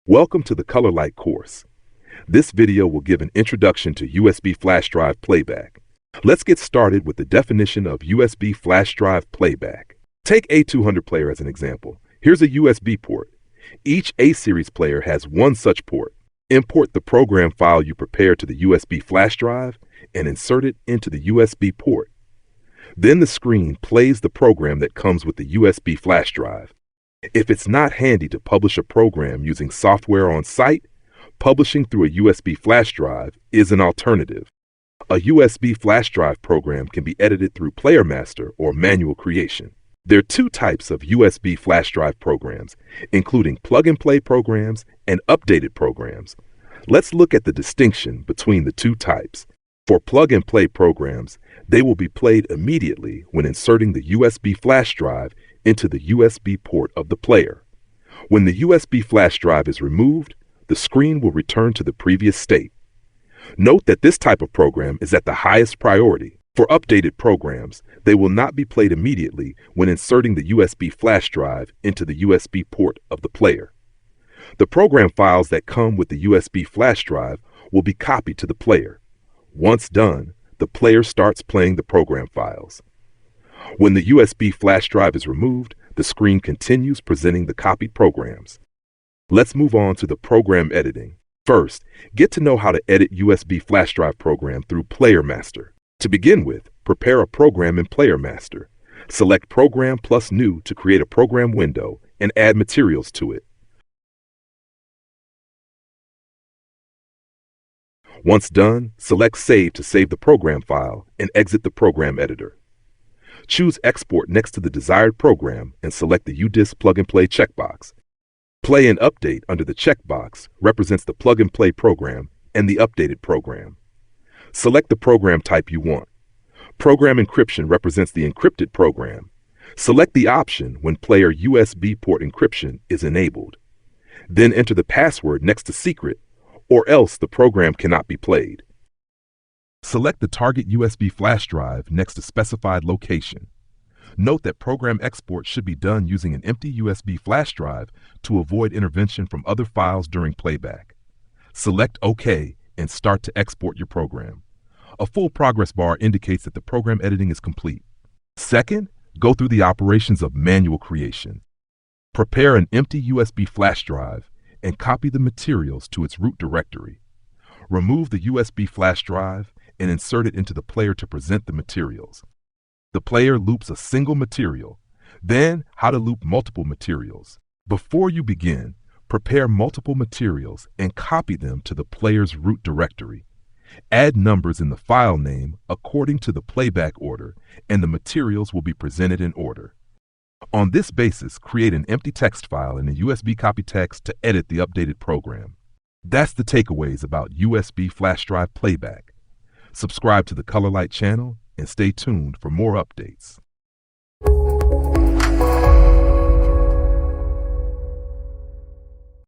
Welcome to the Colorlight course. This video will give an introduction to USB flash drive playback. Let's get started with the definition of USB flash drive playback. Take A200 player as an example. Here's a USB port. Each A-series player has one such port. Import the program file you prepared to the USB flash drive and insert it into the USB port. Then the screen plays the program that comes with the USB flash drive. If it's not handy to publish a program using software on site, publishing through a USB flash drive is an alternative. A USB flash drive program can be edited through Player Master or manual creation. There are two types of USB flash drive programs, including plug-and-play programs and updated programs. Let's look at the distinction between the two types. For plug-and-play programs, they will be played immediately when inserting the USB flash drive into the USB port of the player. When the USB flash drive is removed, the screen will return to the previous state. Note that this type of program is at the highest priority. For updated programs, they will not be played immediately when inserting the USB flash drive into the USB port of the player. The program files that come with the USB flash drive will be copied to the player. Once done, the player starts playing the program files. When the USB flash drive is removed, the screen continues presenting the copied programs. Let's move on to the program editing. First, get to know how to edit USB flash drive program through Player Master. To begin with, prepare a program in Player Master. Select Program plus New to create a program window and add materials to it. Once done, select Save to save the program file and exit the program editor. Choose Export next to the desired program and select the UDISC plug-and-play checkbox. Play and Update under the checkbox represents the plug-and-play program and the updated program. Select the program type you want. Program Encryption represents the encrypted program. Select the option when player USB port encryption is enabled. Then enter the password next to Secret, or else the program cannot be played. Select the target USB flash drive next to specified location. Note that program export should be done using an empty USB flash drive to avoid intervention from other files during playback. Select OK and start to export your program. A full progress bar indicates that the program editing is complete. Second, go through the operations of manual creation. Prepare an empty USB flash drive and copy the materials to its root directory. Remove the USB flash drive and insert it into the player to present the materials. The player loops a single material, then how to loop multiple materials. Before you begin, prepare multiple materials and copy them to the player's root directory. Add numbers in the file name according to the playback order, and the materials will be presented in order. On this basis, create an empty text file in a USB copy text to edit the updated program. That's the takeaways about USB flash drive playback. Subscribe to the Colorlight channel and stay tuned for more updates.